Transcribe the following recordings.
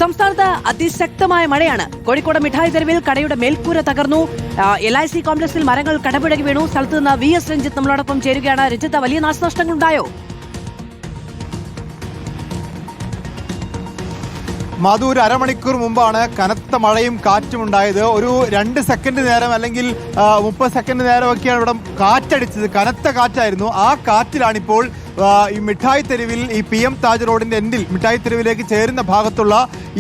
സംസ്ഥാനത്ത് അതിശക്തമായ മഴയാണ്. കോഴിക്കോട് മിഠായി തെരുവിൽ കടയുടെ മേൽക്കൂര തകർന്നു. LIC കോംപ്ലക്സിൽ മരങ്ങൾ കടപുഴകി വീണു. സ്ഥലത്ത് നിന്ന് VS രഞ്ജിത്ത് നമ്മളോടൊപ്പം ചേരുകയാണ്. രഞ്ജിത്ത്, വലിയ നാശനഷ്ടങ്ങൾ ഉണ്ടായോ? മാധു, ഒരു അരമണിക്കൂർ മുമ്പാണ് കനത്ത മഴയും കാറ്റും ഉണ്ടായത്. ഒരു 2 സെക്കൻഡ് നേരം അല്ലെങ്കിൽ 30 സെക്കൻഡ് നേരമൊക്കെയാണ് ഇവിടെ കാറ്റടിച്ചത്. കനത്ത കാറ്റായിരുന്നു. ആ കാറ്റിലാണിപ്പോൾ ഈ മിഠായി തെരുവിൽ, ഈ PM താജ് റോഡിന്റെ എൻഡിൽ മിഠായി തെരുവിലേക്ക് ചേരുന്ന ഭാഗത്തുള്ള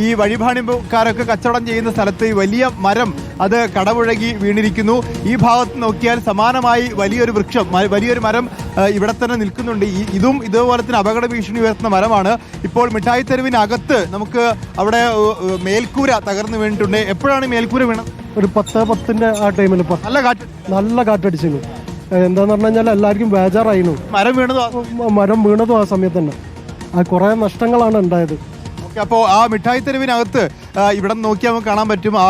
ഈ വഴിപാണിക്കാരൊക്കെ കച്ചവടം ചെയ്യുന്ന സ്ഥലത്ത് ഈ വലിയ മരം അത് കടപുഴകി വീണിരിക്കുന്നു. ഈ ഭാഗത്ത് നോക്കിയാൽ സമാനമായി വലിയൊരു വൃക്ഷം, വലിയൊരു മരം ഇവിടെ തന്നെ നിൽക്കുന്നുണ്ട്. ഇതും ഇതുപോലെ തന്നെ അപകട ഭീഷണി ഉയർത്തുന്ന മരമാണ്. ഇപ്പോൾ മിഠായി തെരുവിനകത്ത് നമുക്ക് അവിടെ മേൽക്കൂര തകർന്നു വീണിട്ടുണ്ട്. എപ്പോഴാണ് മേൽക്കൂര വീണത്? ഒരു 10:10 ആ ടൈമിൽ നല്ല കാറ്റടിച്ചിരുന്നു. എന്താന്ന് പറഞ്ഞു കഴിഞ്ഞാൽ എല്ലാവർക്കും ബേജാറായിരുന്നു. മരം വീണതും ആ സമയത്ത് തന്നെ. കുറെ നഷ്ടങ്ങളാണ് ഉണ്ടായത്. അപ്പോൾ ആ മിഠായി തെരുവിനകത്ത് ഇവിടെ നോക്കിയാൽ നമുക്ക് കാണാൻ പറ്റും ആ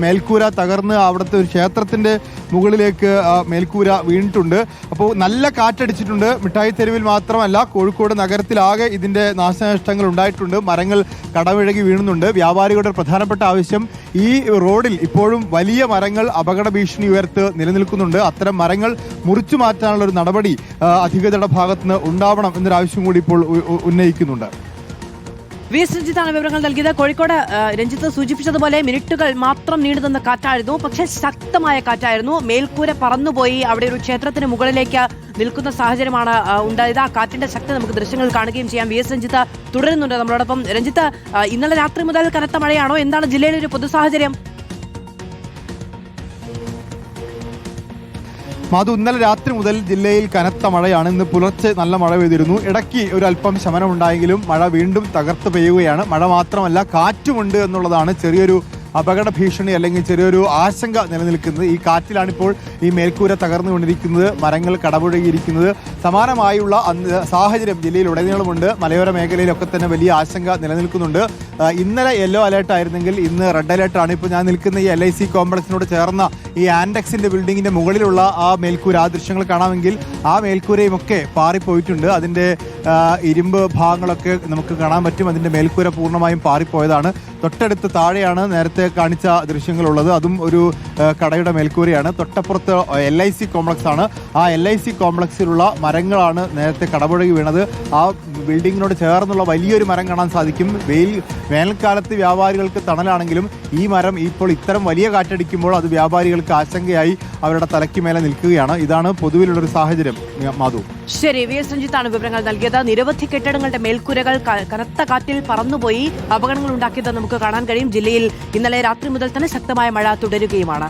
മേൽക്കൂര തകർന്ന് അവിടുത്തെ ഒരു ക്ഷേത്രത്തിന്റെ മുകളിലേക്ക് മേൽക്കൂര വീണിട്ടുണ്ട്. അപ്പോൾ നല്ല കാറ്റടിച്ചിട്ടുണ്ട്. മിഠായി തെരുവിൽ മാത്രമല്ല, കോഴിക്കോട് നഗരത്തിലാകെ ഇതിന്റെ നാശനഷ്ടങ്ങൾ ഉണ്ടായിട്ടുണ്ട്. മരങ്ങൾ കടപുഴകി വീണുന്നുണ്ട്. വ്യാപാരികളുടെ പ്രധാനപ്പെട്ട ആവശ്യം, ഈ റോഡിൽ ഇപ്പോഴും വലിയ മരങ്ങൾ അപകട ഭീഷണി ഉയർത്ത് നിലനിൽക്കുന്നുണ്ട്. അത്തരം മരങ്ങൾ മുറിച്ചു മാറ്റാനുള്ള ഒരു നടപടി അധികൃതരുടെ ഭാഗത്തുനിന്ന് ഉണ്ടാവണം എന്നൊരു ആവശ്യം കൂടി ഇപ്പോൾ ഉന്നയിക്കുന്നുണ്ട്. VS രഞ്ജിത്താണ് വിവരങ്ങൾ നൽകിയത്. കോഴിക്കോട് രഞ്ജിത്ത് സൂചിപ്പിച്ചതുപോലെ മിനിറ്റുകൾ മാത്രം നീണ്ടുനിന്ന കാറ്റായിരുന്നു, പക്ഷേ ശക്തമായ കാറ്റായിരുന്നു. മേൽക്കൂര പറന്നുപോയി അവിടെ ഒരു ക്ഷേത്രത്തിന് മുകളിലേക്ക് നിൽക്കുന്ന സാഹചര്യമാണ് ഉണ്ടായത്. ആ കാറ്റിന്റെ ശക്തി നമുക്ക് ദൃശ്യങ്ങൾ കാണുകയും ചെയ്യാം. VS രഞ്ജിത്ത് തുടരുന്നുണ്ട് നമ്മളോടൊപ്പം. രഞ്ജിത്ത്, ഇന്നലെ രാത്രി മുതൽ കനത്ത മഴയാണോ? എന്താണ് ജില്ലയിലെ ഒരു പൊതു സാഹചര്യം? മാധു, ഇന്നലെ രാത്രി മുതൽ ജില്ലയിൽ കനത്ത മഴയാണ്. ഇന്ന് പുലർച്ചെ നല്ല മഴ പെയ്തിരുന്നു. ഇടയ്ക്ക് ഒരു അല്പം ശമനമുണ്ടായെങ്കിലും മഴ വീണ്ടും തകർത്ത് പെയ്യുകയാണ്. മഴ മാത്രമല്ല, കാറ്റുമുണ്ട് എന്നുള്ളതാണ് ചെറിയൊരു അപകട ഭീഷണി അല്ലെങ്കിൽ ചെറിയൊരു ആശങ്ക നിലനിൽക്കുന്നത്. ഈ കാറ്റിലാണിപ്പോൾ ഈ മേൽക്കൂര തകർന്നു കൊണ്ടിരിക്കുന്നത്, മരങ്ങൾ കടപുഴകിയിരിക്കുന്നത്. സമാനമായുള്ള സാഹചര്യം ജില്ലയിൽ ഉടനീളമുണ്ട്. മലയോര മേഖലയിലൊക്കെ തന്നെ വലിയ ആശങ്ക നിലനിൽക്കുന്നുണ്ട്. ഇന്നലെ യെല്ലോ അലേർട്ട് ആയിരുന്നെങ്കിൽ ഇന്ന് റെഡ് അലേർട്ടാണ്. ഇപ്പോൾ ഞാൻ നിൽക്കുന്ന ഈ LIC കോംപ്ലക്സിനോട് ചേർന്ന ഈ ആൻഡെക്സിന്റെ ബിൽഡിങ്ങിന്റെ മുകളിലുള്ള ആ മേൽക്കൂര, ആ ദൃശ്യങ്ങൾ കാണാമെങ്കിൽ ആ മേൽക്കൂരയും ഒക്കെ പാറിപ്പോയിട്ടുണ്ട്. അതിന്റെ ഇരുമ്പ് ഭാഗങ്ങളൊക്കെ നമുക്ക് കാണാൻ പറ്റും. അതിന്റെ മേൽക്കൂര പൂർണ്ണമായും പാറിപ്പോയതാണ്. തൊട്ടടുത്ത് താഴെയാണ് നേരത്തെ കാണിച്ച ദൃശ്യങ്ങളുള്ളത്. അതും ഒരു കടയുടെ മേൽക്കൂരയാണ്. തൊട്ടപ്പുറത്ത് LIC കോംപ്ലക്സ് ആണ്. ആ LIC കോംപ്ലക്സിലുള്ള മരങ്ങളാണ് നേരത്തെ കടപുഴകി വീണത്. ആ ബിൽഡിങ്ങിനോട് ചേർന്നുള്ള വലിയൊരു മരം കാണാൻ സാധിക്കും. വേനൽക്കാലത്ത് വ്യാപാരികൾക്ക് തണലാണെങ്കിലും ഈ മരം ഇപ്പോൾ ഇത്തരം വലിയ കാറ്റടിക്കുമ്പോൾ അത് വ്യാപാരികൾക്ക് ആശങ്കയായി അവരുടെ തലയ്ക്ക് മേലെ നിൽക്കുകയാണ്. ഇതാണ് പൊതുവിലുള്ളൊരു സാഹചര്യം. മാധു, ശരി, VS രഞ്ജിത്താണ് വിവരങ്ങൾ നൽകിയത്. നിരവധി കെട്ടിടങ്ങളുടെ മേൽക്കൂരകൾ കനത്ത കാറ്റിൽ പറന്നുപോയി അപകടങ്ങൾ ഉണ്ടാക്കിയത് നമുക്ക് കാണാൻ കഴിയും. ജില്ലയിൽ ഇന്നലെ രാത്രി മുതൽ തന്നെ ശക്തമായ മഴ തുടരുകയുമാണ്.